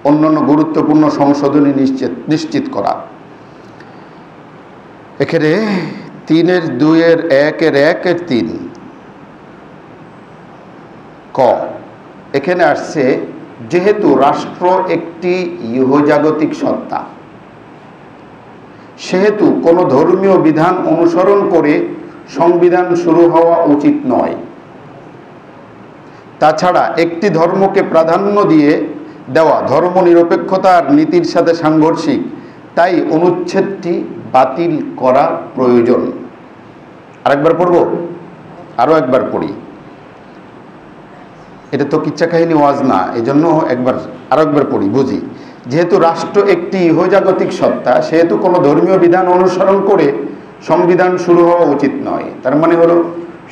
অন্যান্য গুরুত্বপূর্ণ সংশোধনী নিশ্চিত করা। এখানে 3-2-1-1-3 ক এখানে আসছে, যেহেতু রাষ্ট্র একটি ইহজাগতিক সত্তা, সেহেতু কোনো ধর্মীয় বিধান অনুসরণ করে সংবিধান শুরু হওয়া উচিত নয়। তাছাড়া একটি ধর্মকে প্রাধান্য দিয়ে দেওয়া ধর্মনিরপেক্ষতার নীতির সাথে সাংঘর্ষিক, তাই অনুচ্ছেদটি বাতিল করা প্রয়োজন। আরেকবার পড়ব, আরও একবার পড়ি। এটা তো কিচ্ছা কাহিনী ওয়াজ না, এই জন্য আরও একবার পড়ি, বুঝি। যেহেতু রাষ্ট্র একটি ইহজাগতিক সত্তা, সেহেতু কোনো ধর্মীয় বিধান অনুসরণ করে সংবিধান শুরু হওয়া উচিত নয়। তার মানে হলো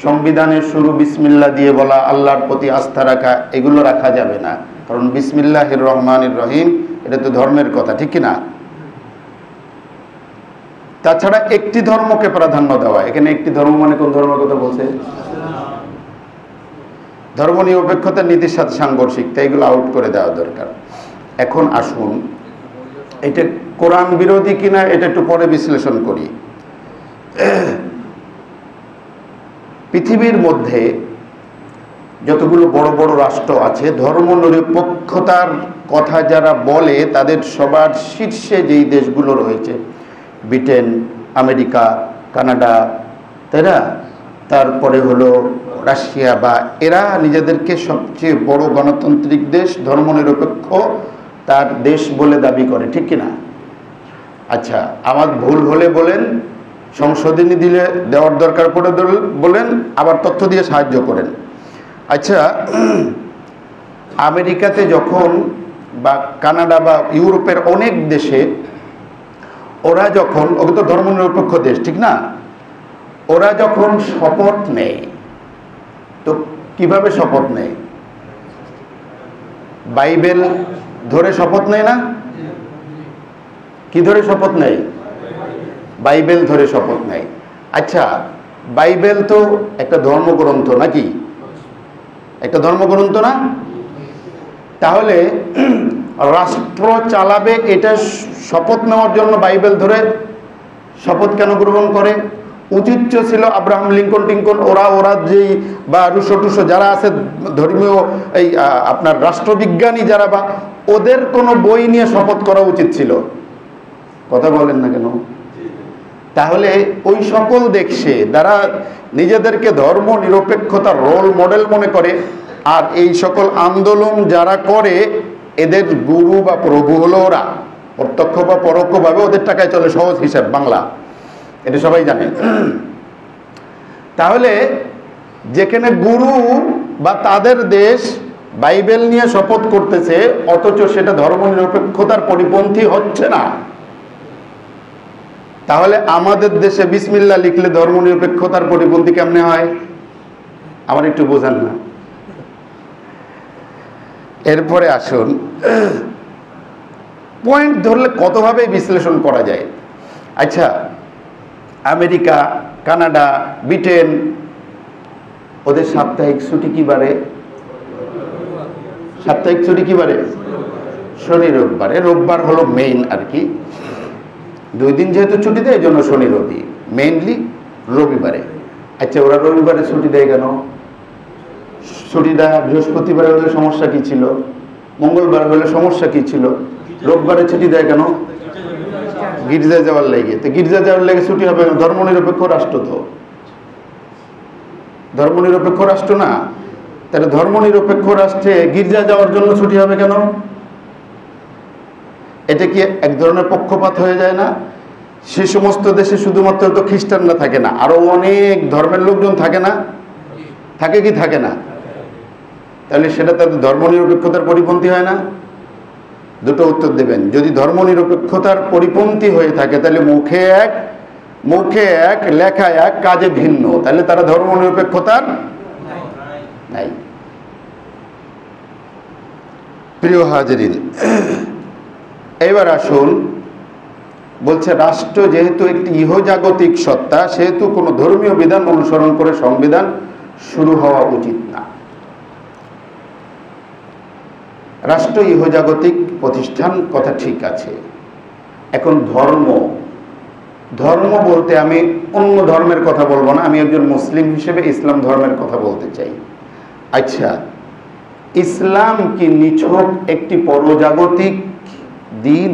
সংবিধানের শুরু বিসমিল্লাহ দিয়ে বলা, আল্লাহর প্রতি আস্থা রাখা, এগুলো রাখা যাবে না। কারণ বিসমিল্লাহির রহমানির রহিম এটা তো ধর্মের কথা, ঠিক কিনা? তাছাড়া একটি ধর্মকে প্রাধান্য দেওয়া, এখানে একটি ধর্ম মানে কোন ধর্মের কথা বলছে? ধর্মনিরপেক্ষতার নীতির সাথে সাংঘর্ষিক, তাই এগুলো আউট করে দেওয়া দরকার। এখন আসুন, এটা কোরআন বিরোধী কিনা এটা একটু পরে বিশ্লেষণ করি। পৃথিবীর মধ্যে যতগুলো বড় বড় রাষ্ট্র আছে, ধর্মনিরপেক্ষতার কথা যারা বলে তাদের সবার শীর্ষে যেই দেশগুলো রয়েছে, ব্রিটেন, আমেরিকা, কানাডা, তাই না, তারপরে হলো রাশিয়া, বা এরা নিজেদেরকে সবচেয়ে বড় গণতান্ত্রিক দেশ, ধর্মনিরপেক্ষ তার দেশ বলে দাবি করে, ঠিক কিনা? আচ্ছা, আমার ভুল হলে বলেন, সংশোধনী দিলে দেওয়ার দরকার পড়ে বলেন, আবার তথ্য দিয়ে সাহায্য করেন। আচ্ছা, আমেরিকাতে যখন, বা কানাডা বা ইউরোপের অনেক দেশে ওরা যখন, ওকে তো ধর্মনিরপেক্ষ দেশ, ঠিক না, ওরা যখন শপথ নেয়, তো কিভাবে শপথ নেয়? বাইবেল ধরে শপথ নেয় না? কি ধরে শপথ নেয়? বাইবেল ধরে শপথ নেয়। আচ্ছা, বাইবেল তো একটা ধর্মগ্রন্থ নাকি? একটা ধর্মগ্রন্থ না? তাহলে রাষ্ট্র চালাবে এটা শপথ নেওয়ার জন্য বাইবেল ধরে শপথ কেন গ্রহণ করে? উচিত ছিল আব্রাহাম লিঙ্কন টিঙ্কন ওরা যেই, বা রুশো টুশো যারা আছে ধর্মীয় এই আপনার রাষ্ট্রবিজ্ঞানী যারা, বা ওদের কোনো বই নিয়ে শপথ করা উচিত ছিল। কথা বলেন না কেন? তাহলে ওই সকল দেশে যারা নিজেদেরকে ধর্ম নিরপেক্ষতার রোল মডেল মনে করে, আর এই সকল আন্দোলন যারা করে, এদের গুরু বা প্রভু হলো ওরা, প্রত্যক্ষ বা পরোক্ষভাবে ওদের টাকায় চলে, সহজ হিসাব বাংলা, এটা সবাই জানে। তাহলে যেখানে গুরু বা তাদের দেশ বাইবেল নিয়ে শপথ করতেছে, অথচ সেটা ধর্মনিরপেক্ষতার পরিপন্থী হচ্ছে না, তাহলে আমাদের দেশে বিসমিল্লাহ লিখলে ধর্মনিরপেক্ষতার পরিপন্থী কেমনে হয়? আমার একটু বোঝান না। এরপরে আসুন, পয়েন্ট ধরলে কতভাবে বিশ্লেষণ করা যায়। আচ্ছা, আমেরিকা, কানাডা, ব্রিটেন, ওদের সাপ্তাহিক ছুটি কি বারে? সাপ্তাহিক ছুটি কি বারে? শনি রোববারে। রোববার হলো মেইন আর কি, 2 দিন যেহেতু ছুটি দেয়, এই জন্য শনি রবি, মেইনলি রবিবারে। আচ্ছা, ওরা রবিবারে ছুটি দেয় কেন? ছুটি দেয় বৃহস্পতিবারে হলে সমস্যা কি ছিল? মঙ্গলবার হলে সমস্যা কি ছিল? রোববারে ছুটি দেয় কেন? গির্জা যাওয়ার লেগে। তো গির্জা যাওয়ার লেগে ছুটি হবে না, ধর্মনিরপেক্ষ রাষ্ট্র তো, ধর্মনিরপেক্ষ রাষ্ট্র না, তাহলে ধর্মনিরপেক্ষ রাষ্ট্রে গির্জা যাওয়ার জন্য ছুটি হবে কেন? এটা কি এক ধরনের পক্ষপাত হয়ে যায় না? সে সমস্ত দেশে শুধুমাত্র তো খ্রিস্টানরা থাকে না, আরো অনেক ধর্মের লোকজন থাকে না? থাকে কি থাকে না? তাহলে সেটা তাদের ধর্মনিরপেক্ষতার পরিপন্থী হয় না? দুটো উত্তর দেবেন। যদি ধর্মনিরপেক্ষতার পরিপন্থী হয়ে থাকে, তাহলে মুখে এক লেখায় এক, কাজে ভিন্ন, তাহলে তারা ধর্মনিরপেক্ষতার নাই। প্রিয় হাজরিন, এবার আসুন, বলছে রাষ্ট্র যেহেতু একটি ইহজাগতিক সত্তা, সেহেতু কোনো ধর্মীয় বিধান অনুসরণ করে সংবিধান শুরু হওয়া উচিত না। রাষ্ট্র ইহজাগতিক প্রতিষ্ঠান, কথা ঠিক আছে। এখন ধর্ম বলতে আমি অন্য ধর্মের কথা বলবো না, আমি একজন মুসলিম হিসেবে ইসলাম ধর্মের কথা বলতে চাই। আচ্ছা, ইসলাম কি নিছক একটি পরজাগতিক দিন?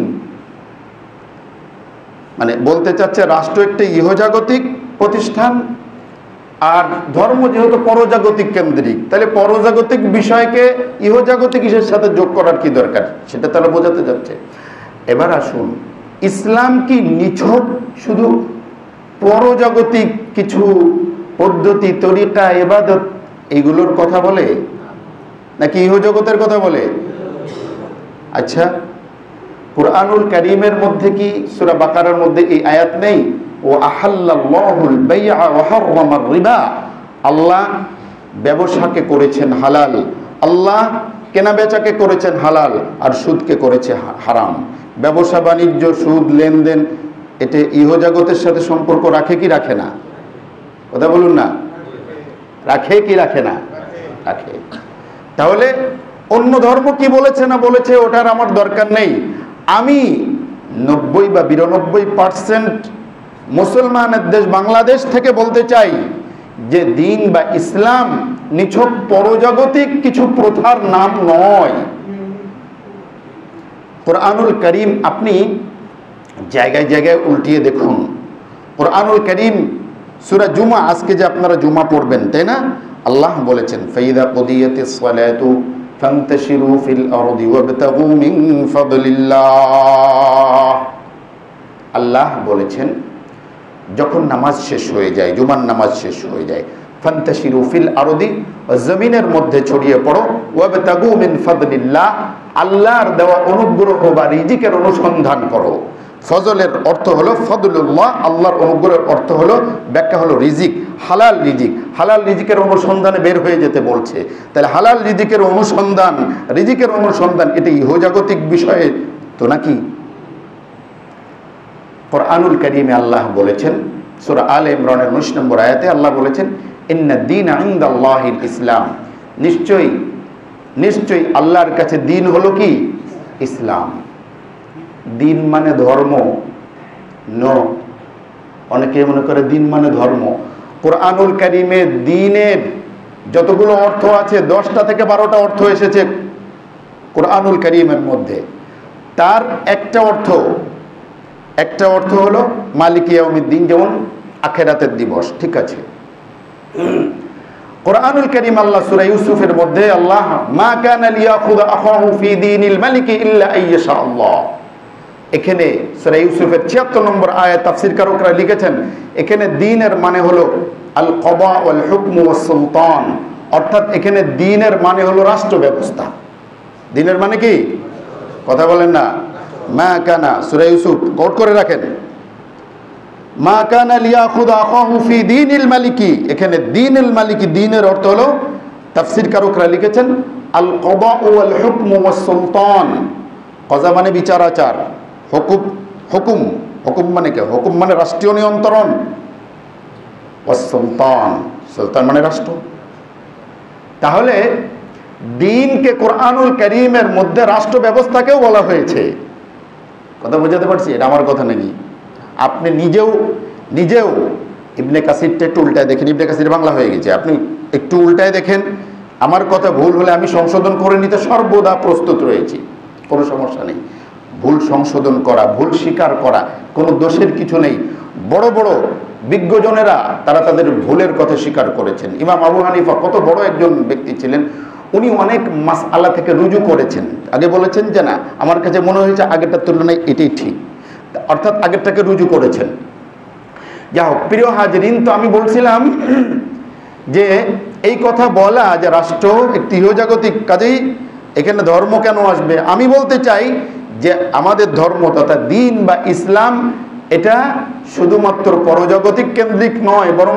মানে বলতে চাচ্ছে রাষ্ট্র একটি ইহজাগতিক প্রতিষ্ঠান, আর ধর্ম যেহেতু পরজাগতিক কেন্দ্রিক, তাহলে পরজাগতিক বিষয়কে ইহজাগতিক ইসের সাথে যোগ করার কি দরকার, সেটা তারা বোঝাতে যাচ্ছে। এবার আসুন, ইসলাম কি নিছক শুধু পরজাগতিক কিছু পদ্ধতি, তরিকা, ইবাদত এইগুলোর কথা বলে, নাকি ইহজগতের কথা বলে? আচ্ছা, কুরআনুল কারীমের মধ্যে কি সূরা বাকারার মধ্যে এই আয়াত নেই, ও আহাল্লাল্লাহুল বাইআ ওয়া হাররামার রিবা? আল্লাহ ব্যবসাকে করেছেন হালাল, আল্লাহ কেনাবেচাকে করেছেন হালাল, আর সুদকে করেছে হারাম। ব্যবসা বাণিজ্য, সুদ, লেনদেন, এটা ইহজগতের সাথে সম্পর্ক রাখে কি রাখে না? কথা বলুন না, রাখে কি রাখে না? রাখে। তাহলে অন্য ধর্ম কি বলেছে না বলেছে ওটার আমার দরকার নেই। আমি 90 বা 92% মুসলমানের দেশ বাংলাদেশ থেকে বলতে চাই যে দিন বা ইসলাম নিছক পরজাগতিক কিছু প্রথার নাম নয়। কুরআনুল কারীম আপনি জায়গায় জায়গায় উল্টিয়ে দেখুন। কুরআনুল কারীম সূরা জুমা, আজকে যে আপনারা জুমা পড়বেন তাই না, আল্লাহ বলেছেন ফাইদা কুদিয়াতিস সালাতু ফান্তাশিরু ফিল আরদি ওয়াবতাগু মিন ফাদলিল্লাহ। আল্লাহ বলেছেন যখন নামাজ শেষ হয়ে যায়, জুমার নামাজ শেষ হয়ে যায়, ফান্তাশিরু ফিল আরদি, জমিনের মধ্যে ছড়িয়ে পড়ো, ওয়াবতাগু মিন ফাদলিল্লাহ, আল্লাহর দেওয়া অনুগ্রহ বা রিজিকের অনুসন্ধান করো। ফজলের অর্থ হলো ফদলুল্লাহ, আল্লাহর অনুগ্রহের অর্থ হলো, ব্যাখ্যা হলো রিজিক, হালাল রিজিক। হালাল রিজিকের অনুসন্ধানে বের হয়ে যেতে বলছে। তাহলে হালাল রিজিকের অনুসন্ধান, রিজিকের অনুসন্ধান, এটা ইহজাগতিক বিষয়ে তো নাকি? কুরআনুল কারীমে আল্লাহ বলেছেন সূরা আলে ইমরানের 19 নম্বর আয়াতে আল্লাহ বলেছেন ইন্নাদ দীনা ইনদাল্লাহিল ইসলাম, নিশ্চয়ই আল্লাহর কাছে দিন হলো কি? ইসলাম। দিন মানে ধর্ম নো, অনেকে মনে করে দিন মানে ধর্ম। কুরআনুল কারীমে দিনের যতগুলো অর্থ আছে 10টা থেকে 12টা অর্থ এসেছে কুরআনুল কারীমের মধ্যে। তার একটা অর্থ হলো মালিক ইয়াউমিদ্দিন, যেমন আখিরাতের দিবস, ঠিক আছে। কুরআনুল কারীম আল্লাহ সূরা ইউসুফের মধ্যে আল্লাহ মা কানা লিয়াখুযা আখাহু ফি দীনিল মালিক ইল্লা আইয়াশা আল্লাহ, এখানে সূরা ইউসুফের 76 নম্বর আয়াত তাফসীরকারকরা লিখেছেন এখানে দ্বীনের মানে হলো আল কবা ওয়াল হুকম ওয়াস সুলতান, অর্থাৎ এখানে দ্বীনের মানে হলো রাষ্ট্র ব্যবস্থা। দ্বীনের মানে কি? কথা বলেন না। মা কানা, সূরা ইউসুফ কোট করে রাখেন, মা কানা লিয়াখুযা আখাহু ফি দীনিল মালিকি, এখানে দীনুল মালিকি, দীনের অর্থ হলো তাফসীরকারকরা লিখেছেন আল কবা ওয়াল হুকম ওয়াস সুলতান। কজা মানে বিচার আচার, হুকুম মানে কি? হুকুম মানে রাষ্ট্রীয় নিয়ন্ত্রণ, ওয়াস সুলতান, সুলতান মানে রাষ্ট্র। তাহলে দ্বীনকে কুরআনুল কারীমের মধ্যে রাষ্ট্র ব্যবস্থাকেও বলা হয়েছে। কথা বুঝাতে পারছি? এটা আমার কথা নাকি? আপনি নিজেও ইবনে কাসিরটা একটু উল্টায় দেখেন, ইবনে কাসির বাংলা হয়ে গেছে, আপনি একটু উল্টায় দেখেন। আমার কথা ভুল হলে আমি সংশোধন করে নিতে সর্বদা প্রস্তুত রয়েছি, কোনো সমস্যা নেই। ভুল সংশোধন করা, ভুল স্বীকার করা, কোনো দোষের কিছু নেই। বড় বড় বিজ্ঞজনেরা তারা তাদের ভুলের কথা স্বীকার করেছেন। ইমাম আবু হানিফা কত বড় একজন ব্যক্তি ছিলেন, উনি অনেক মাসআলা থেকে রুজু করেছেন। আগে বলেছেন যে না, আমার কাছে মনে হয়েছে আগেরটার তুলনায় এটাই ঠিক, অর্থাৎ আগেরটাকে রুজু করেছেন। যা হোক প্রিয় হাজরিন, তো আমি বলছিলাম যে এই কথা বলা যে রাষ্ট্র একটি ইহজাগতিক, কাজেই এখানে ধর্ম কেন আসবে? আমি বলতে চাই যে আমাদের ধর্ম তথা দ্বীন বা ইসলাম এটা শুধুমাত্র পরজাগতিক কেন্দ্রিক নয়, বরং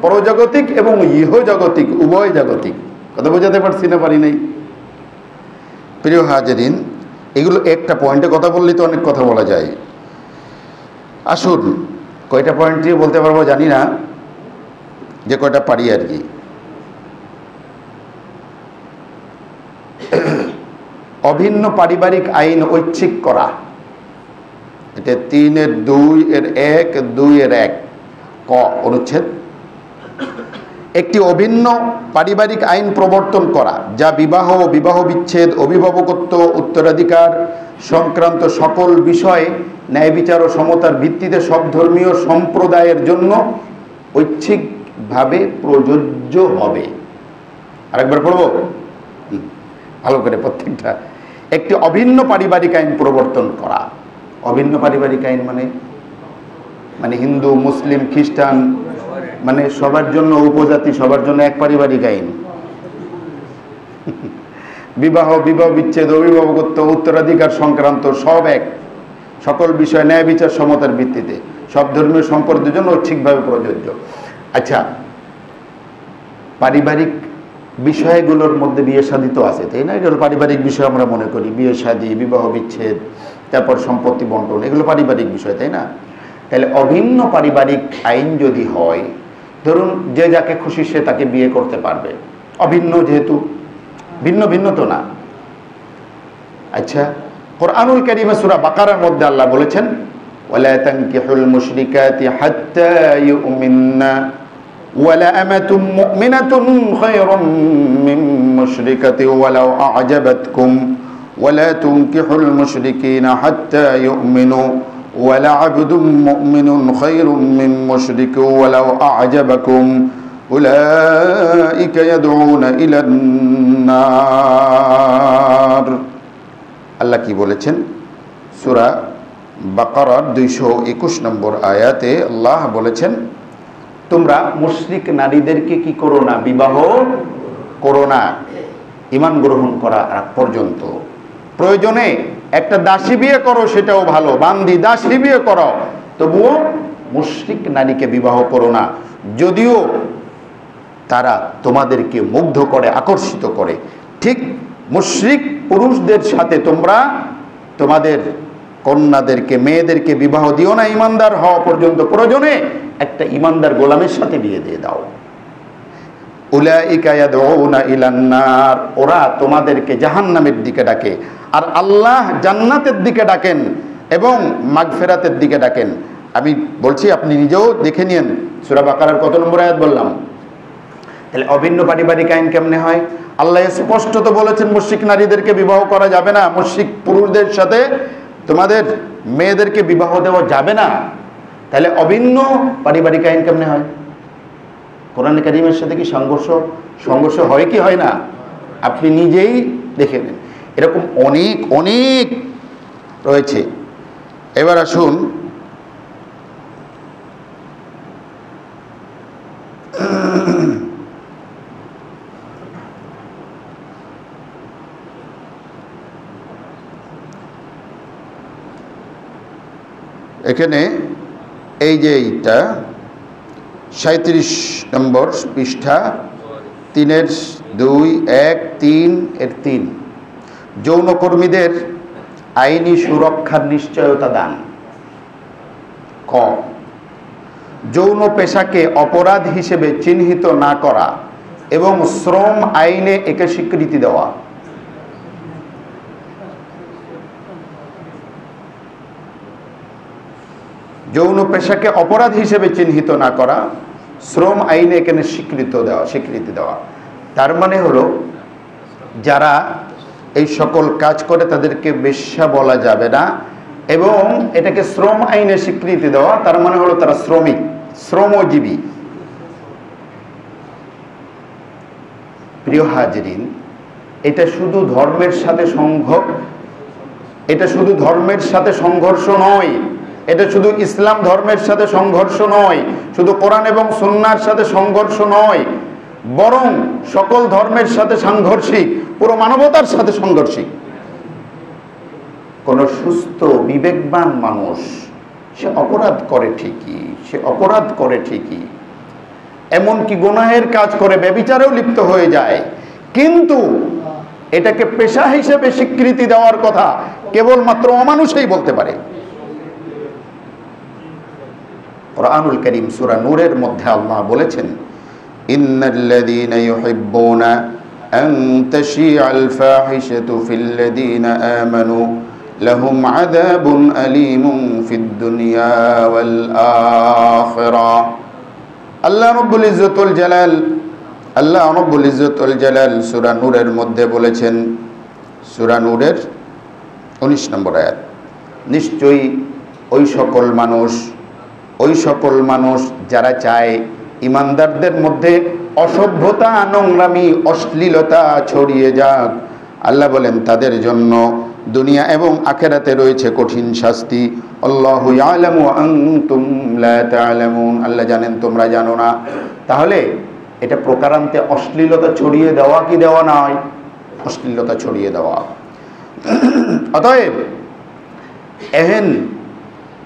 পরজাগতিক এবং ইহজাগতিক, উভয় জাগতিক। কথা বোঝাতে পারছি না পারি নাই? প্রিয় হাজরিন, এগুলো একটা পয়েন্টে কথা বললেই তো অনেক কথা বলা যায়। আসুন, কয়টা পয়েন্ট দিয়ে বলতে পারবো জানি না, যে কয়টা পারি আর কি। অভিন্ন পারিবারিক আইন ঐচ্ছিক করা, এটা 3-2-1 ক অনুচ্ছেদ। একটি অভিন্ন পারিবারিক আইন প্রবর্তন করা যা বিবাহ, বিবাহ বিচ্ছেদ, অভিভাবকত্ব, উত্তরাধিকার সংক্রান্ত সকল বিষয়ে ন্যায় বিচার ও সমতার ভিত্তিতে সব ধর্মীয় সম্প্রদায়ের জন্য ঐচ্ছিকভাবে প্রযোজ্য হবে। আরেকবার পড়বো ভালো করে প্রত্যেকটা। একটি অভিন্ন পারিবারিক আইন প্রবর্তন করা। অভিন্ন পারিবারিক আইন মানে হিন্দু, মুসলিম, খ্রিস্টান, মানে সবার জন্য উপজাতি, সবার জন্য এক পারিবারিক আইন। বিবাহ, বিবাহ বিচ্ছেদ, অভিভাবকত্ব, উত্তরাধিকার সংক্রান্ত সব এক, সকল বিষয় ন্যায় বিচার সমতার ভিত্তিতে সব ধর্মীয় সম্প্রদায়ের জন্য ঐচ্ছিকভাবে প্রযোজ্য। আচ্ছা, পারিবারিক বিষয়গুলোর মধ্যে বিয়ে শাদী তো আছে, তাই না? এগুলো পারিবারিক বিষয় আমরা মনে করি, বিয়ে শাদী, বিবাহ বিচ্ছেদ, তারপর সম্পত্তি বন্টন, এগুলো পারিবারিক বিষয়, তাই না? তাহলে অভিন্ন পারিবারিক আইন যদি হয়, ধরুন যে যাকে খুশি সে তাকে বিয়ে করতে পারবে, অভিন্ন যেহেতু, ভিন্ন ভিন্ন তো না। আচ্ছা, কোরআনুল কারীমে সূরা বাকারার মধ্যে আল্লাহ বলেছেন ওয়ালা তানকিহুল মুশরিকাতি হাত্তা ইউমিন্না ওয়ালা আমাতুম মুমিনাতুন খায়রুম মিন মুশরিকাতিন ওয়ালাউ আ'জাবাতকুম ওয়ালা তুনকিহুল মুশরিকিনা হাত্তা ইউমিনু ওয়ালা আবদুম মুমিনুন খায়রুম মিন মুশরিকিন ওয়ালাউ আ'জাবাকুম উলাইকা ইয়াদউনা ইলান নার। আল্লাহ কি বলেছেন? সূরা বাকারার 221 নম্বর আয়াতে আল্লাহ বলেছেন, তোমরা মুশরিক নারীদেরকে কি করো না, বিবাহ করো না ঈমান গ্রহণ করা আগ পর্যন্ত। প্রয়োজনে একটা দাসী বিয়ে করো, সেটাও ভালো, বান্দি দাসী বিয়ে করো, তবুও মুশরিক নারীকে বিবাহ করো না, যদিও তারা তোমাদেরকে মুগ্ধ করে, আকর্ষিত করে। ঠিক মুশরিক পুরুষদের সাথে তোমরা তোমাদের কন্যাদেরকে, মেয়েদেরকে বিবাহ দিও না ঈমানদার হওয়া পর্যন্ত। প্রয়োজনে একটা ঈমানদার গোলামের সাথে বিয়ে দিয়ে দাও। উলাইকা ইয়াদউনা ইলান নার, ওরা তোমাদেরকে জাহান্নামের দিকে ডাকে, আর আল্লাহ জান্নাতের দিকে ডাকেন এবং মাগফিরাতের দিকে ডাকেন। আমি বলছি, আপনি নিজেও দেখে নিন সূরা বাকারার কত নম্বর আয়াত বললাম। তাহলে অভিন্ন পারিবারিক আইন কেমনে হয়? আল্লাহ স্পষ্ট তো বলেছেন মুশরিক নারীদেরকে বিবাহ করা যাবে না, মুশরিক পুরুষদের সাথে তোমাদের মেয়েদেরকে বিবাহ দেওয়া যাবে না। তাহলে অভিন্ন পারিবারিক আইন কেমনে হয়? কোরআন কারীমের সাথে কি সংঘর্ষ হয় কি হয় না? আপনি নিজেই দেখে নেন, এরকম অনেক অনেক রয়েছে। এবার আসুন এখানে এই যে এইটা 37 নম্বর পৃষ্ঠা 3-2-1-3 যৌনকর্মীদের আইনি সুরক্ষার নিশ্চয়তা দান। ক, যৌন পেশাকে অপরাধ হিসেবে চিহ্নিত না করা এবং শ্রম আইনে একে স্বীকৃতি দেওয়া। যৌন পেশাকে অপরাধ হিসেবে চিহ্নিত না করা, শ্রম আইনে এখানে স্বীকৃতি দেওয়া। তার মানে হলো যারা এই সকল কাজ করে তাদেরকে বেশ্যা বলা যাবে না, এবং এটাকে শ্রম আইনে স্বীকৃতি দেওয়া, তার মানে হলো তারা শ্রমিক, শ্রমজীবী। প্রিয় হাজরিন, এটা শুধু ধর্মের সাথে সংঘর্ষ নয়, এটা শুধু ইসলাম ধর্মের সাথে সংঘর্ষ নয়, শুধু কোরআন এবং সুন্নাহর সাথে সংঘর্ষ নয়, বরং সকল ধর্মের সাথে সাংঘর্ষিক, পুরো মানবতার সাথে সাংঘর্ষিক। কোন সুস্থ বিবেকবান মানুষ সে অপরাধ করে ঠিকই, এমনকি গুনাহের কাজ করে, ব্যভিচারেও লিপ্ত হয়ে যায়, কিন্তু এটাকে পেশা হিসেবে স্বীকৃতি দেওয়ার কথা কেবলমাত্র অমানুষই বলতে পারে। কুরআনুল কারীম সূরা নূরের মধ্যে আল্লাহ বলেছেন, ইন্নাল্লাযীনা ইউহিব্বুনা আন তাশিআল ফাহিশাতু ফিল লাযীনা আমানু লাহুম আযাবুন আলীমুন ফিদ দুনিয়া ওয়াল আখিরাহ। আল্লাহ রাব্বুল ইজ্জতুল জালাল সূরা নূরের মধ্যে বলেছেন, সূরা নূরের 19 নম্বর আয়াত, নিশ্চয়ই ওই সকল মানুষ যারা চায় ইমানদারদের মধ্যে অসভ্যতা, নোংরামি, অশ্লীলতা ছড়িয়ে যাক, আল্লাহ বলেন তাদের জন্য দুনিয়া এবং আখিরাতে রয়েছে কঠিন শাস্তি। আল্লাহু ইয়ালামু ওয়া আনতুম লা তা'লামুন, আল্লাহ জানেন তোমরা জানো না। তাহলে এটা প্রকারান্তে অশ্লীলতা ছড়িয়ে দেওয়া কি দেওয়া নয়? অশ্লীলতা ছড়িয়ে দেওয়া। অতএব এহেন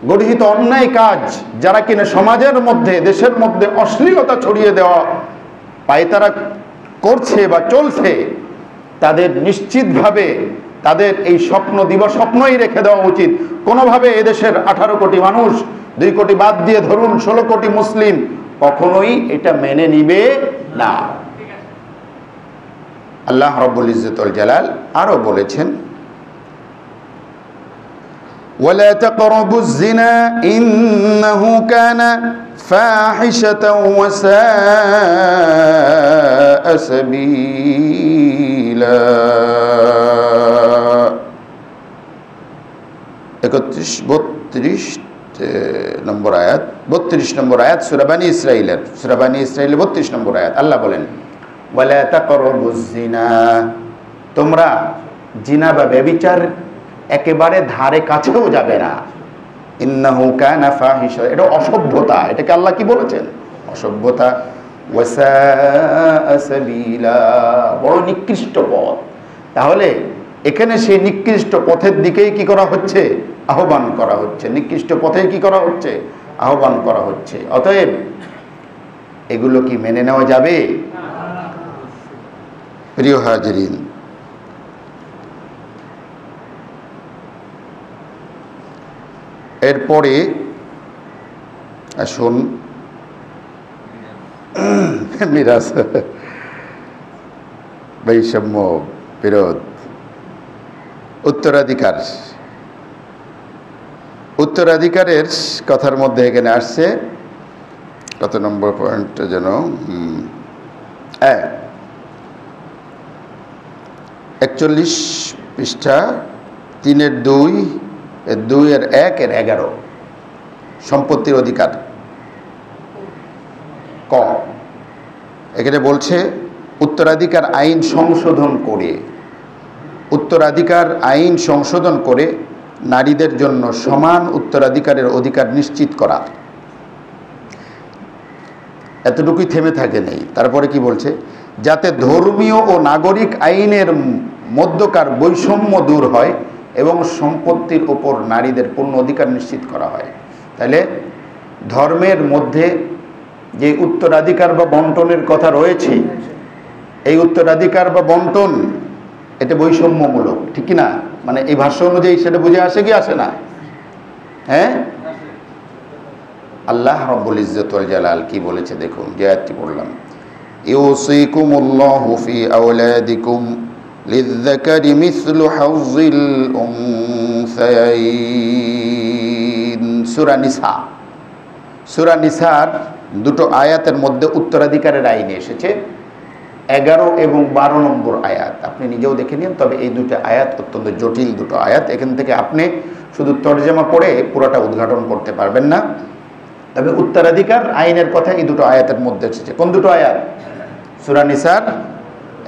গর্হিত অন্যায় কাজ যারা কিনা সমাজের মধ্যে, দেশের মধ্যে অশ্লীলতা ছড়িয়ে দেওয়া পায়তারা করছে বা চলছে, তাদের নিশ্চিতভাবে তাদের এই স্বপ্নই রেখে দেওয়া উচিত। কোনোভাবে এদেশের 18 কোটি মানুষ, 2 কোটি বাদ দিয়ে ধরুন 16 কোটি মুসলিম, কখনোই এটা মেনে নিবে না। আল্লাহ রাব্বুল ইজ্জতুল জালাল আরো বলেছেন, ওয়ালা তাকরাবুজ জিনা ইন্নাহু কানা ফাহিশাতাও ওয়া সাআ সাবিলা। 32 নম্বর আয়াত, 32 নম্বর আয়াত সূরা বানী ইসরাঈলের 32 নম্বর আয়াত। আল্লাহ বলেন, ওয়ালা তাকরাবুজ জিনা, তোমরা জিনা বা ব্যভিচার একেবারে ধারে কাছেও যাবে না। ইন্নাহু কানা ফাহিশা, এটা অসভ্যতা। এটাকে আল্লাহ কি বলেছেন? অসভ্যতা। ওয়া সাআ সাবিলা, বড় নিকৃষ্ট পথ। তাহলে এখানে সেই নিকৃষ্ট পথের দিকেই কি করা হচ্ছে? আহ্বান করা হচ্ছে। নিকৃষ্ট পথে কি করা হচ্ছে? আহ্বান করা হচ্ছে। অতএব এগুলো কি মেনে নেওয়া যাবে? প্রিয় হাজিরিন, এরপরে আসুন মিরাজ, বৈষম্য, বিরোধ, উত্তরাধিকারের কথার মধ্যে এখানে আসছে, কত নম্বর পয়েন্ট যেন, 41 পৃষ্ঠা, 3-2, 2-1, 11 সম্পত্তির অধিকার। ক, এখানে বলছে উত্তরাধিকার আইন সংশোধন করে নারীদের জন্য সমান উত্তরাধিকারের অধিকার নিশ্চিত করা। এতটুকুই থেমে থাকে নেই, তারপরে কি বলছে? যাতে ধর্মীয় ও নাগরিক আইনের মধ্যকার বৈষম্য দূর হয় এবং সম্পত্তির উপর নারীদের পূর্ণ অধিকার নিশ্চিত করা হয়। তাহলে ধর্মের মধ্যে যে উত্তরাধিকার বা বন্টনের কথা রয়েছে, এই উত্তরাধিকার বা বন্টন এটা বৈষম্যমূলক, ঠিক কি না? মানে এই ভাষ্য অনুযায়ী সেটা বুঝে আসে কি আসে না? হ্যাঁ, আল্লাহ রাব্বুল ইজ্জতুল জালাল কি বলেছে দেখুন, যে আয়াতটি পড়লাম, ইউসিকুমুল্লাহু ফি আওলাদিকুম লিযযাকারি মিসলু হাযযিল উনসায়াইন। সূরা নিসার দুটো আয়াতের মধ্যে উত্তরাধিকারের আইন এসেছে, 11 এবং 12 নম্বর আয়াত। আপনি নিজেও দেখে নিন। তবে এই দুটো আয়াত অত্যন্ত জটিল দুটো আয়াত, এখান থেকে আপনি শুধু তরজমা পড়ে পুরোটা উদ্ঘাটন করতে পারবেন না। তবে উত্তরাধিকার আইনের কথা এই দুটো আয়াতের মধ্যে এসেছে। কোন দুটো আয়াত? সূরা নিসার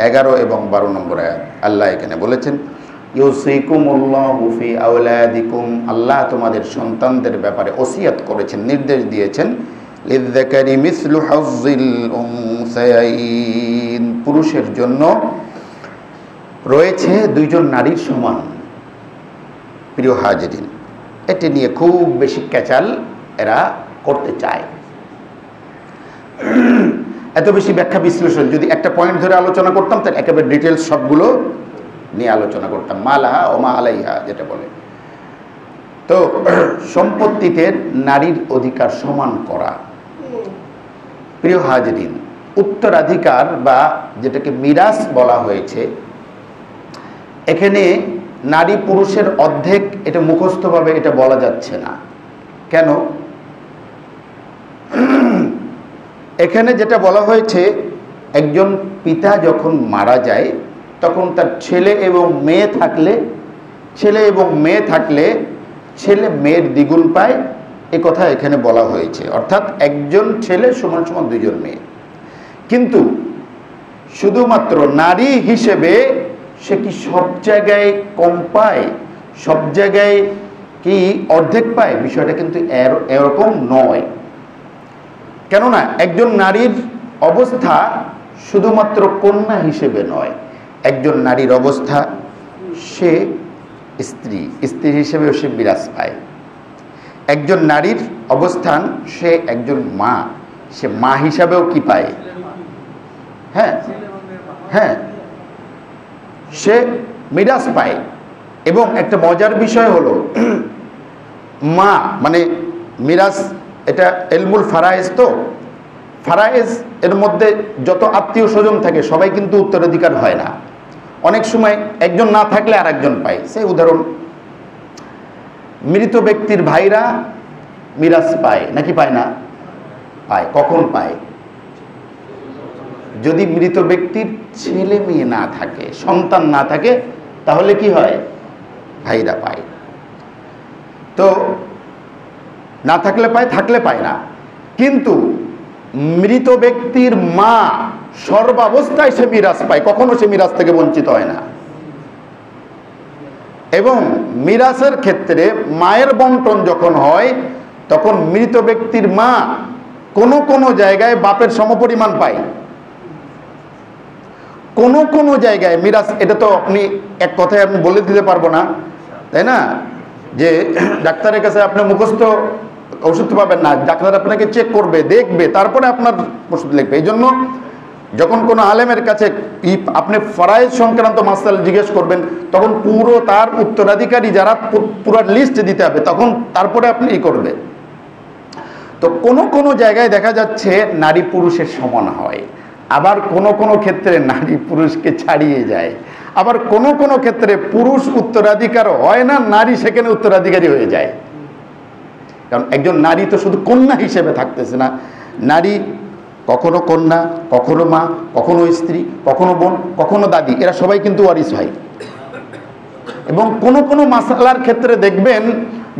11 এবং 12 নম্বর আয়াত। আল্লাহ এখানে বলেছেন, ইউসিকুমুল্লাহু ফি আওলাদিকুম, আল্লাহ তোমাদের সন্তানদের ব্যাপারে ওসিয়ত করেছেন, নির্দেশ দিয়েছেন, লিযযাকারি মিসলু হাযযিল উনসায়াইন, পুরুষের জন্য রয়েছে 2 জন নারীর সমান। প্রিয় হাজিরিন, এটি নিয়ে খুব বেশি ক্যাচাল এরা করতে চায়। এত বেশি ব্যাখ্যা বিশ্লেষণ, যদি একটা পয়েন্ট ধরে আলোচনা করতাম তাহলে একেবারে ডিটেলস সবগুলো নিয়ে আলোচনা করতাম, মালাহা ও মা আলাইহা যেটা বলে। তো সম্পত্তিতে নারীর অধিকার সমান করা। প্রিয় হাজিরিন, উত্তরাধিকার বা যেটাকে মিরাস বলা হয়েছে, এখানে নারী পুরুষের অর্ধেক, এটা মুখস্থভাবে এটা বলা যাচ্ছে না। কেন? এখানে যেটা বলা হয়েছে, একজন পিতা যখন মারা যায় তখন তার ছেলে এবং মেয়ে থাকলে ছেলে মেয়ের দ্বিগুণ পায়, এ কথা এখানে বলা হয়েছে। অর্থাৎ একজন ছেলে সমান সমান দুইজন মেয়ে। কিন্তু শুধুমাত্র নারী হিসেবে সে কি সব জায়গায় কম পায়, সব জায়গায় কি অর্ধেক পায়? বিষয়টা কিন্তু এরকম নয়। কেননা একজন নারীর অবস্থা শুধুমাত্র কন্যা হিসেবে নয়, একজন নারীর অবস্থা সে স্ত্রী হিসেবেও সে মিরাস পায়। একজন নারীর অবস্থান সে একজন মা, সে মা হিসাবেও কি পায়? হ্যাঁ হ্যাঁ, সে মিরাস পায়। এবং একটা মজার বিষয় হলো, মা মানে মিরাস, এটা এলমুল ফারায়েজ, তো ফারায়েজ এর মধ্যে যত আত্মীয় স্বজন থাকে সবাই কিন্তু উত্তরাধিকার হয় না। অনেক সময় একজন না থাকলে আর একজন পায়। সেই উদাহরণ, মৃত ব্যক্তির ভাইরা মিরাস পায় নাকি পায় না? পায়। কখন পায়? যদি মৃত ব্যক্তির ছেলে মেয়ে না থাকে, সন্তান না থাকে, তাহলে কি হয়? ভাইরা পায়। তো না থাকলে পায়, থাকলে পায় না। কিন্তু মৃত ব্যক্তির মা সর্বাবস্থায় সে মিরাস পায়, কখনো সে মিরাস থেকে বঞ্চিত হয় না। এবং মিরাসের ক্ষেত্রে মায়ের বন্টন যখন হয় তখন মৃত ব্যক্তির মা কোনো কোনো জায়গায় বাপের সমপরিমাণ পায়, কোনো কোনো জায়গায় মিরাস। এটা তো আপনি এক কথায় আমি বলে দিতে পারবো না, তাই না? যে ডাক্তারের কাছে আপনি মুখস্থ ওষুধ পাবেন না, ডাক্তার আপনাকে চেক করবে, দেখবে, তারপরে আপনার ওষুধ লিখবে। এই জন্য যখন কোনো আলেমের কাছে আপনি ফরায়েজ সংক্রান্ত মাসাল জিজ্ঞেস করবেন, তখন পুরো তার উত্তরাধিকারী যারা পুরো লিস্ট দিতে হবে, তখন তারপরে আপনি করবে। তো কোনো কোনো জায়গায় দেখা যাচ্ছে নারী পুরুষের সমান হয়, আবার কোনো কোনো ক্ষেত্রে নারী পুরুষকে ছাড়িয়ে যায়, আবার কোনো কোনো ক্ষেত্রে পুরুষ উত্তরাধিকার হয় না, নারী সেখানে উত্তরাধিকারী হয়ে যায়। কারণ একজন নারী তো শুধু কন্যা হিসেবে থাকতেছে না, নারী কখনো কন্যা, কখনো মা, কখনো স্ত্রী, কখনো বোন, কখনো দাদি, এরা সবাই কিন্তু ওয়ারিস হয়। এবং কোন কোন মাসালার ক্ষেত্রে দেখবেন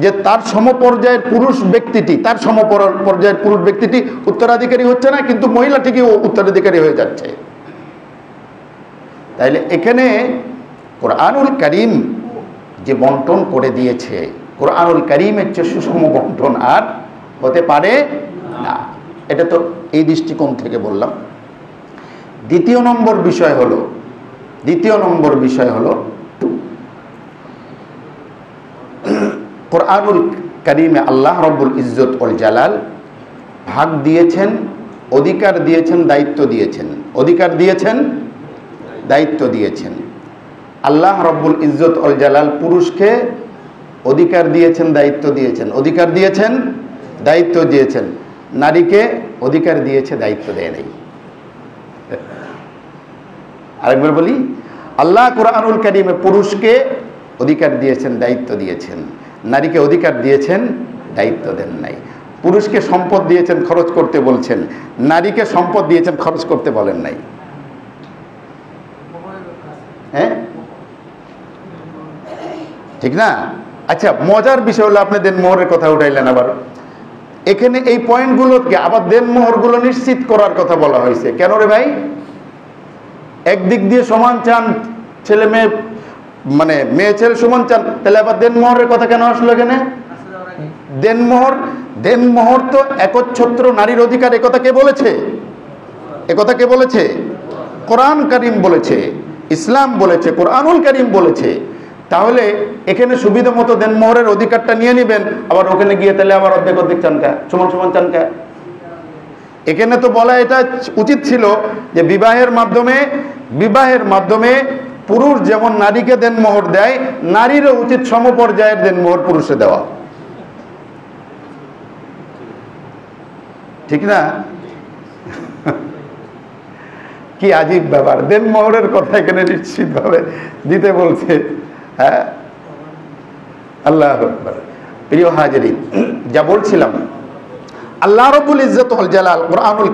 যে তার সমপর্যায়ের পুরুষ ব্যক্তিটি, তার সমপর্যায়ের পুরুষ ব্যক্তিটি উত্তরাধিকারী হচ্ছে না, কিন্তু মহিলা ঠিকই উত্তরাধিকারী হয়ে যাচ্ছে। তাইলে এখানে কোরআনুল কারীম যে বন্টন করে দিয়েছে, কোরআনুল কারীমের চেয়ে সুষম বন্টন আর হতে পারে না। এটা তো এই দৃষ্টিকোণ থেকে বললাম। দ্বিতীয় নম্বর বিষয় হলো কোরআনুল কারীমে আল্লাহ রব্বুল ইজ্জত ওয়াল জালাল ভাগ দিয়েছেন, অধিকার দিয়েছেন, দায়িত্ব দিয়েছেন। অধিকার দিয়েছেন, দায়িত্ব দিয়েছেন। আল্লাহ রব্বুল ইজ্জত ওয়াল জালাল পুরুষকে অধিকার দিয়েছেন, দায়িত্ব দিয়েছেন। অধিকার দিয়েছেন, দায়িত্ব দিয়েছেন। নারীকে অধিকার দিয়েছে, দায়িত্ব দেয় নাই। আরেকবার বলি, আল্লাহ কোরআনুল কারীমে পুরুষকে অধিকার দিয়েছেন, দায়িত্ব দিয়েছেন। নারীকে অধিকার দিয়েছেন, দায়িত্ব দেন নাই। পুরুষকে সম্পদ দিয়েছেন, খরচ করতে বলছেন। নারীকে সম্পদ দিয়েছেন, খরচ করতে বলেন নাই। হ্যাঁ, ঠিক না? আচ্ছা, মজার বিষয় হলো আপনি দেনমোহরের কথা উঠাইলেন। আবার এখানে এই পয়েন্টগুলোকে আবার দেনমোহরগুলো নিশ্চিত করার কথা বলা হয়েছে। কেন রে ভাই? একদিক দিয়ে সমান চান ছেলে মেয়ে, মানে মেয়ে ছেলে সমান চান, তাহলে আবার দেনমোহরের কথা কেন আসলো এখানে? দেনমোহর তো একচ্ছত্র নারীর অধিকার। একথা কে বলেছে? একথা কে বলেছে? কোরআন কারীম বলেছে, ইসলাম বলেছে, কোরআনুল কারীম বলেছে। তাহলে এখানে সুবিধা মতো দেনমোহরের অধিকারটা নিয়ে নেবেন, আবার ওখানে গিয়ে তাহলে আবার অর্ধেক অর্ধেক চান কা, সমান সমান চান কা? এখানে তো বলা এটা উচিত ছিল যে বিবাহের মাধ্যমে পুরুষ যেমন নারীকে দেনমোহর দেয়, নারীরও উচিত সমপর্যায়ের দেনমোহর পুরুষে দেওয়া, ঠিক না? কি আজীব ব্যাপার, দেনমোহরের কথা এখানে নিশ্চিতভাবে দিতে বলছে। হ্যাঁ, আল্লাহ আকবার। প্রিয় হাজিরিন, যা বলছিলাম, আল্লাহ রাব্বুল ইজ্জত ওয়াল জালাল কোরআনুল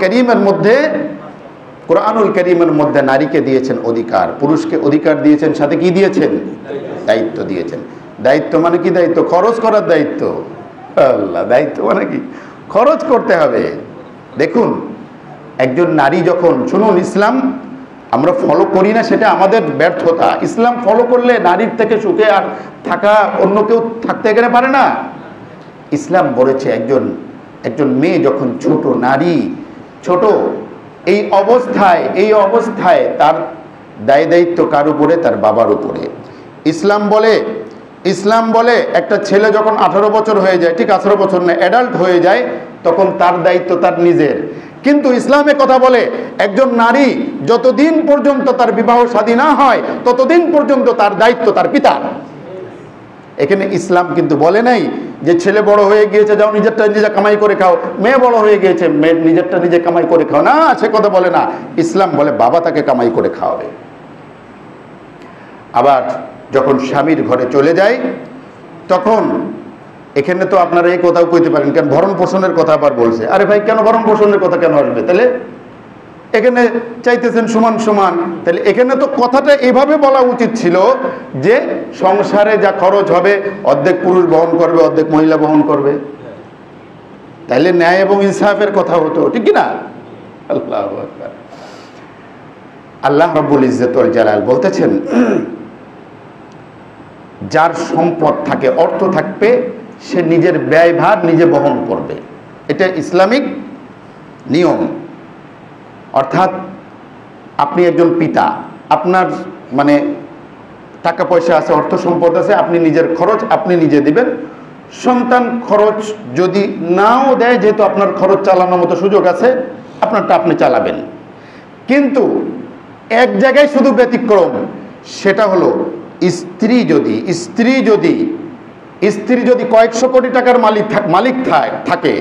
কারীমের মধ্যে নারীকে দিয়েছেন অধিকার, পুরুষকে অধিকার দিয়েছেন, সাথে কি দিয়েছেন? দায়িত্ব দিয়েছেন। দায়িত্ব মানে কি? দায়িত্ব খরচ করার দায়িত্ব। আল্লাহ, দায়িত্ব মানে কি? খরচ করতে হবে। দেখুন, একজন নারী যখন, শুনুন, ইসলাম আমরা ফলো করি না, সেটা আমাদের ব্যর্থতা। ইসলাম ফলো করলে নারীর থেকে সুখে আর থাকা অন্য কেউ থাকতে এখানে পারে না। ইসলাম বলেছে একজন মেয়ে যখন ছোট, নারী ছোট, এই অবস্থায় তার দায়িত্ব কার উপরে? তার বাবার উপরে। ইসলাম বলে একটা ছেলে যখন 18 বছর হয়ে যায়, ঠিক 18 বছর না, অ্যাডাল্ট হয়ে যায়, তখন তার দায়িত্ব তার নিজের। কিন্তু ইসলামে কথা বলে একজন নারী যতদিন পর্যন্ত তার বিবাহ শাদী না হয় ততদিন পর্যন্ত তার দায়িত্ব তার পিতার। এখানে ইসলাম কিন্তু বলে নাই যে ছেলে বড় হয়ে গিয়েছে, যাও নিজেরটা নিজে কামাই করে খাও, মেয়ে বড় হয়ে গিয়েছে, মেয়ে নিজেরটা নিজে কামাই করে খাও, না, সে কথা বলে না। ইসলাম বলে বাবা তাকে কামাই করে খাওয়াবে। আবার যখন স্বামীর ঘরে চলে যায়, তখন এখানে তো আপনারা এই কথাও কইতে পারেন, কেন ভরণ পোষণের কথা আবার বলছে? আরে ভাই, কেন ভরণ পোষণের কথা কেন আসবে? তাহলে এখানে চাইতেছেন সমান সমান, তাহলে এখানে তো কথাটা এভাবে বলা উচিত ছিল যে সংসারে যা খরচ হবে অর্ধেক পুরুষ বহন করবে, অর্ধেক মহিলা বহন করবে, তাইলে ন্যায় এবং ইনসাফের কথা হতো, ঠিক কি না? আল্লাহু আকবার। আল্লাহ রাব্বুল ইজ্জত ওয়াল জালাল বলতেছেন, যার সম্পদ থাকে, অর্থ থাকবে, সে নিজের ব্যয়ভার নিজে বহন করবে। এটা ইসলামিক নিয়ম। অর্থাৎ আপনি একজন পিতা, আপনার মানে টাকা পয়সা আছে, অর্থ সম্পদ আছে, আপনি নিজের খরচ আপনি নিজে দিবেন। সন্তান খরচ যদি নাও দেয়, যেহেতু আপনার খরচ চালানোর মতো সুযোগ আছে, আপনারটা আপনি চালাবেন। কিন্তু এক জায়গায় শুধু ব্যতিক্রম, সেটা হলো স্ত্রী যদি কয়েকশো কোটি টাকার মালিক থাকে,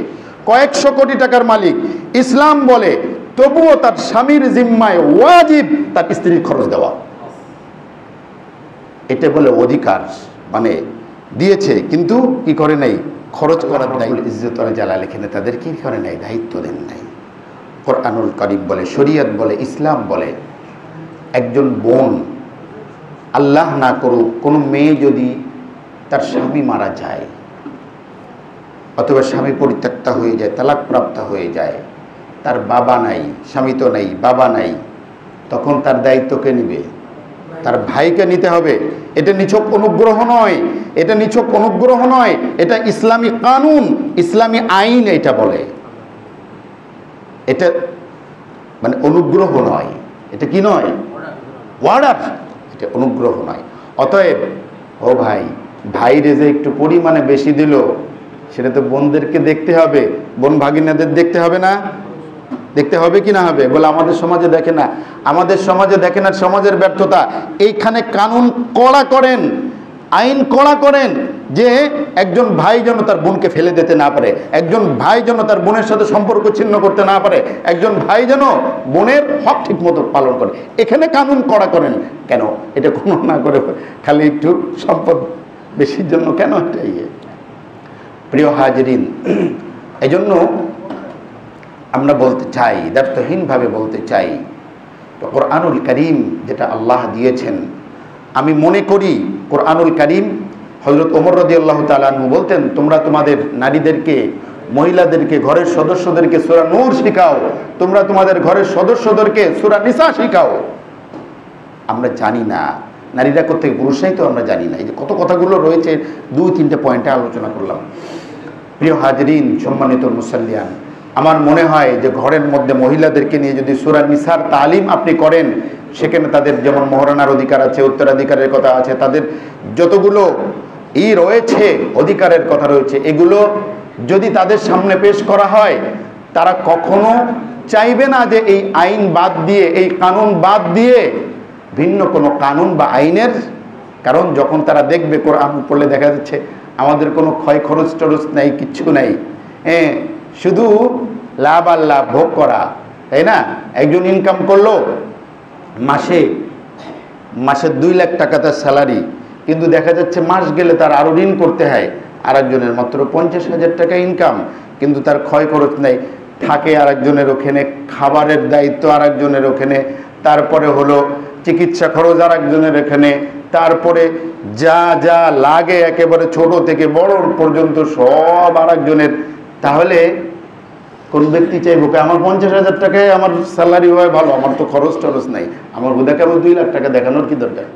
কয়েকশো কোটি টাকার মালিক, ইসলাম বলে তবুও তার স্বামীর জিম্মায় ওয়াজিব তার স্ত্রীর খরচ দেওয়া। এটা বলে অধিকার, মানে দিয়েছে কিন্তু কি করে নাই? খরচ করার দায়িত্ব ইজ্জত ওয়াল জালাল এখানে তাদের কি করে নাই? দায়িত্ব দেন নাই। কোরআনুল কারীম বলে, শরীয়ত বলে, ইসলাম বলে, একজন বোন, আল্লাহ না করুক, কোনো মেয়ে যদি তার স্বামী মারা যায় অথবা স্বামী পরিত্যক্তা হয়ে যায়, তালাকপ্রাপ্ত হয়ে যায়, তার বাবা নাই, স্বামী তো নাই, বাবা নাই, তখন তার দায়িত্ব কে নিবে? তার ভাইকে নিতে হবে। এটা নিছক অনুগ্রহ নয়, এটা ইসলামী কানুন, ইসলামী আইন এটা বলে। এটা মানে অনুগ্রহ নয়, এটা কি নয়? অর্ডার। এটা অনুগ্রহ নয়। অতএব ও ভাইরে যে একটু পরিমাণে বেশি দিল, সেটা তো বোনদেরকে দেখতে হবে, বোন ভাগিনাদের দেখতে হবে না? দেখতে হবে কি না হবে? বলে আমাদের সমাজে দেখে না, সমাজের ব্যর্থতা। এইখানে কানুন কড়া করেন, আইন কড়া করেন যে একজন ভাই যেন তার বোনকে ফেলে দিতে না পারে, একজন ভাই যেন তার বোনের সাথে সম্পর্ক ছিন্ন করতে না পারে, একজন ভাই যেন বোনের হক ঠিক মতো পালন করে। এখানে কানুন কড়া করেন কেন? এটা কোনো না করে খালি একটু সম্পদ বেশির জন্য কেন? এটাই প্রিয় হাজিরিন, এজন্য আমরা বলতে চাই, দ্ব্যর্থহীনভাবে বলতে চাই, কোরআনুল কারীম যেটা আল্লাহ দিয়েছেন, আমি মনে করি কোরআনুল কারীম, হযরত ওমর রাদিয়াল্লাহু তাআলা আনহু বলতেন, তোমরা তোমাদের নারীদেরকে, মহিলাদেরকে, ঘরের সদস্যদেরকে সূরা নূর শিখাও, তোমরা তোমাদের ঘরের সদস্যদেরকে সূরা নিসা শিখাও। আমরা জানি না নারীরা কোথেকে, পুরুষরাই তো আমরা জানি না। এই যে কত কথাগুলো রয়েছে, 2-3টে পয়েন্টে আলোচনা করলাম। প্রিয় হাজিরিন, সম্মানিত মুসাল্লিয়ান, আমার মনে হয় যে ঘরের মধ্যে মহিলাদেরকে নিয়ে যদি সূরা নিসার তালিম আপনি করেন, সেখানে তাদের যেমন মহারানার অধিকার আছে, উত্তরাধিকারের কথা আছে, তাদের যতগুলো রয়েছে, অধিকারের কথা রয়েছে, এগুলো যদি তাদের সামনে পেশ করা হয়, তারা কখনো চাইবে না যে এই আইন বাদ দিয়ে, এই কানুন বাদ দিয়ে ভিন্ন কোনো কানুন বা আইনের, কারণ যখন তারা দেখবে কোরআন পড়লে দেখা যাচ্ছে আমাদের কোনো ক্ষয় খরচ টরচ নাই, কিচ্ছু নাই, শুধু লাভ আর লাভ ভোগ করা, তাই না? একজন ইনকাম করলো, মাসে 2 লাখ টাকা তার স্যালারি, কিন্তু দেখা যাচ্ছে মাস গেলে তার আরও ঋণ করতে হয়। আরেকজনের মাত্র 50,000 টাকা ইনকাম, কিন্তু তার ক্ষয় খরচ নেই, থাকে আরেকজনের ওখানে, খাবারের দায়িত্ব আরেকজনের ওখানে, তারপরে হলো চিকিৎসা খরচ আরেকজনের এখানে, তারপরে যা যা লাগে একেবারে ছোট থেকে বড় পর্যন্ত সব আরেকজনের। তাহলে কোন ব্যক্তি চাইবো আমার 50,000 টাকায় আমার স্যালারি হয় ভালো, আমার তো খরচ টরচ নাই, আমার হুদাকে আমার 2 লাখ টাকা দেখানোর কি দরকার?